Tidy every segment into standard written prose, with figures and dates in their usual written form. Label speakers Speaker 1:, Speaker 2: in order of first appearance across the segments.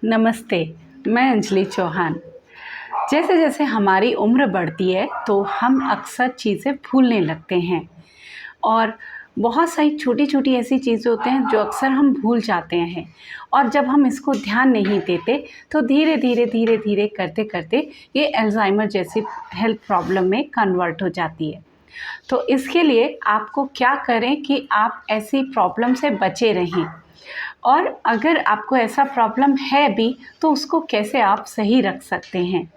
Speaker 1: नमस्ते, मैं अंजलि चौहान। जैसे जैसे हमारी उम्र बढ़ती है तो हम अक्सर चीज़ें भूलने लगते हैं और बहुत सारी छोटी-छोटी ऐसी चीज़ें होते हैं जो अक्सर हम भूल जाते हैं और जब हम इसको ध्यान नहीं देते तो धीरे-धीरे करते-करते ये अल्ज़ाइमर जैसी हेल्थ प्रॉब्लम में कन्वर्ट हो जाती है। तो इसके लिए आपको क्या करें कि आप ऐसी प्रॉब्लम से बचे रहें और अगर आपको ऐसा प्रॉब्लम है भी तो उसको कैसे आप सही रख सकते हैं।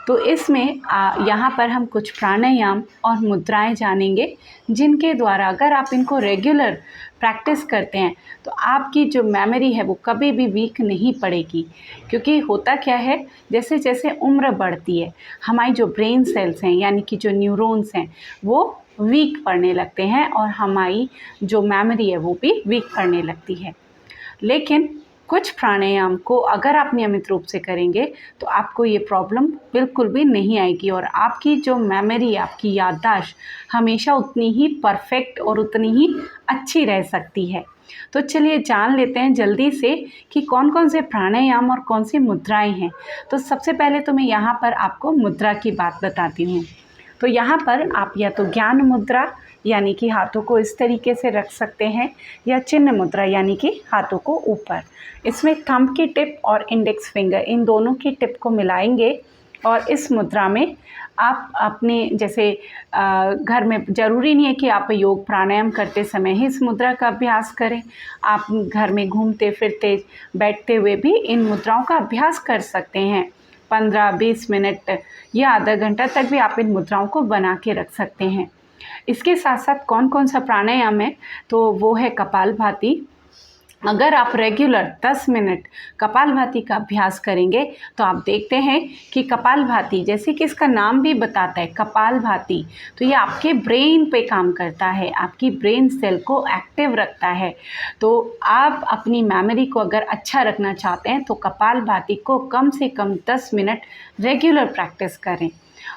Speaker 1: तो इसमें यहाँ पर हम कुछ प्राणायाम और मुद्राएं जानेंगे जिनके द्वारा अगर आप इनको रेगुलर प्रैक्टिस करते हैं तो आपकी जो मेमोरी है वो कभी भी वीक नहीं पड़ेगी। क्योंकि होता क्या है, जैसे जैसे उम्र बढ़ती है हमारी जो ब्रेन सेल्स हैं यानी कि जो न्यूरॉन्स हैं वो वीक पड़ने लगते हैं और हमारी जो मेमोरी है वो भी वीक पड़ने लगती है। लेकिन कुछ प्राणायाम को अगर आप नियमित रूप से करेंगे तो आपको ये प्रॉब्लम बिल्कुल भी नहीं आएगी और आपकी जो मेमोरी, आपकी याददाश्त हमेशा उतनी ही परफेक्ट और उतनी ही अच्छी रह सकती है। तो चलिए जान लेते हैं जल्दी से कि कौन कौन से प्राणायाम और कौन सी मुद्राएं हैं। तो सबसे पहले तो मैं यहाँ पर आपको मुद्रा की बात बताती हूँ। तो यहाँ पर आप या तो ज्ञान मुद्रा यानी कि हाथों को इस तरीके से रख सकते हैं या चिन्ह मुद्रा यानी कि हाथों को ऊपर। इसमें थंब की टिप और इंडेक्स फिंगर इन दोनों की टिप को मिलाएंगे और इस मुद्रा में आप अपने जैसे घर में ज़रूरी नहीं है कि आप योग प्राणायाम करते समय ही इस मुद्रा का अभ्यास करें। आप घर में घूमते फिरते बैठते हुए भी इन मुद्राओं का अभ्यास कर सकते हैं। 15-20 मिनट या आधा घंटा तक भी आप इन मुद्राओं को बना के रख सकते हैं। इसके साथ साथ कौन कौन सा प्राणायाम है तो वो है कपालभाति। अगर आप रेगुलर 10 मिनट कपालभाति का अभ्यास करेंगे तो आप देखते हैं कि कपालभाति जैसे कि इसका नाम भी बताता है कपालभाति, तो ये आपके ब्रेन पे काम करता है, आपकी ब्रेन सेल को एक्टिव रखता है। तो आप अपनी मेमोरी को अगर अच्छा रखना चाहते हैं तो कपालभाति को कम से कम 10 मिनट रेगुलर प्रैक्टिस करें।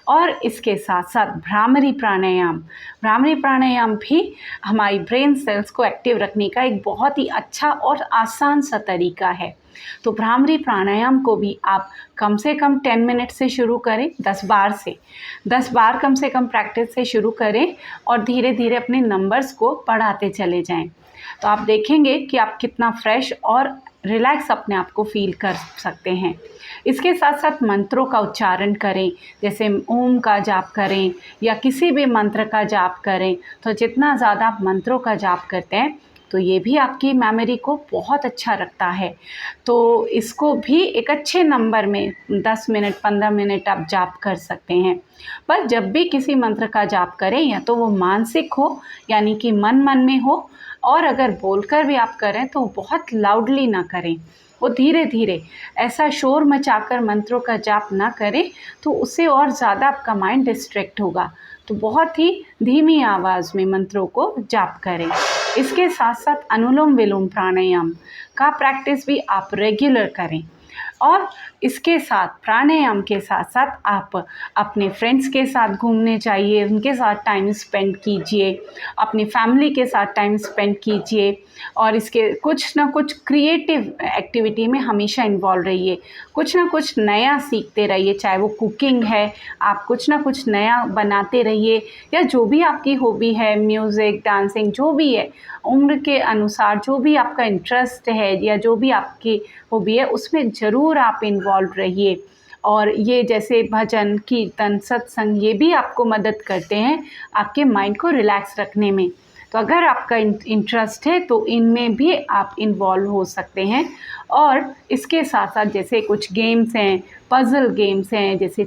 Speaker 1: और इसके साथ साथ भ्रामरी प्राणायाम भी हमारी ब्रेन सेल्स को एक्टिव रखने का एक बहुत ही अच्छा और आसान सा तरीका है। तो भ्रामरी प्राणायाम को भी आप कम से कम 10 मिनट से शुरू करें, 10 बार कम से कम प्रैक्टिस से शुरू करें और धीरे धीरे अपने नंबर्स को बढ़ाते चले जाएं। तो आप देखेंगे कि आप कितना फ्रेश और रिलैक्स अपने आप को फील कर सकते हैं। इसके साथ साथ मंत्रों का उच्चारण करें, जैसे ओम का जाप करें या किसी भी मंत्र का जाप करें। तो जितना ज़्यादा आप मंत्रों का जाप करते हैं तो ये भी आपकी मेमोरी को बहुत अच्छा रखता है। तो इसको भी एक अच्छे नंबर में 10 मिनट 15 मिनट आप जाप कर सकते हैं। पर जब भी किसी मंत्र का जाप करें या तो वो मानसिक हो यानी कि मन मन में हो, और अगर बोलकर भी आप करें तो बहुत लाउडली ना करें, वो धीरे धीरे ऐसा शोर मचाकर मंत्रों का जाप ना करें तो उससे और ज़्यादा आपका माइंड डिस्ट्रैक्ट होगा। तो बहुत ही धीमी आवाज़ में मंत्रों को जाप करें। इसके साथ साथ अनुलोम विलोम प्राणायाम का प्रैक्टिस भी आप रेगुलर करें और इसके साथ प्राणायाम के साथ साथ आप अपने फ्रेंड्स के साथ घूमने जाइए, उनके साथ टाइम स्पेंड कीजिए, अपनी फैमिली के साथ टाइम स्पेंड कीजिए और इसके कुछ ना कुछ क्रिएटिव एक्टिविटी में हमेशा इन्वॉल्व रहिए। कुछ ना कुछ नया सीखते रहिए, चाहे वो कुकिंग है, आप कुछ ना कुछ नया बनाते रहिए या जो भी आपकी हॉबी है, म्यूज़िक, डांसिंग, जो भी है, उम्र के अनुसार जो भी आपका इंटरेस्ट है या जो भी आपकी हॉबी है उसमें ज़रूर आप इन्वॉल्व रहिए। और ये जैसे भजन, कीर्तन, सत्संग ये भी आपको मदद करते हैं आपके माइंड को रिलैक्स रखने में। तो अगर आपका इंटरेस्ट है तो इनमें भी आप इन्वॉल्व हो सकते हैं। और इसके साथ साथ जैसे कुछ गेम्स हैं, पज़ल गेम्स हैं, जैसे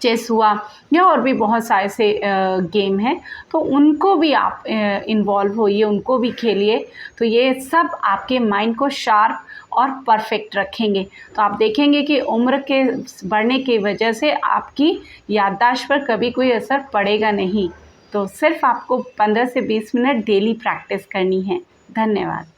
Speaker 1: चेस हुआ या और भी बहुत सारे से गेम हैं, तो उनको भी आप इन्वॉल्व होइए, उनको भी खेलिए। तो ये सब आपके माइंड को शार्प और परफेक्ट रखेंगे। तो आप देखेंगे कि उम्र के बढ़ने की वजह से आपकी याददाश्त पर कभी कोई असर पड़ेगा नहीं। तो सिर्फ आपको 15 से 20 मिनट डेली प्रैक्टिस करनी है। धन्यवाद।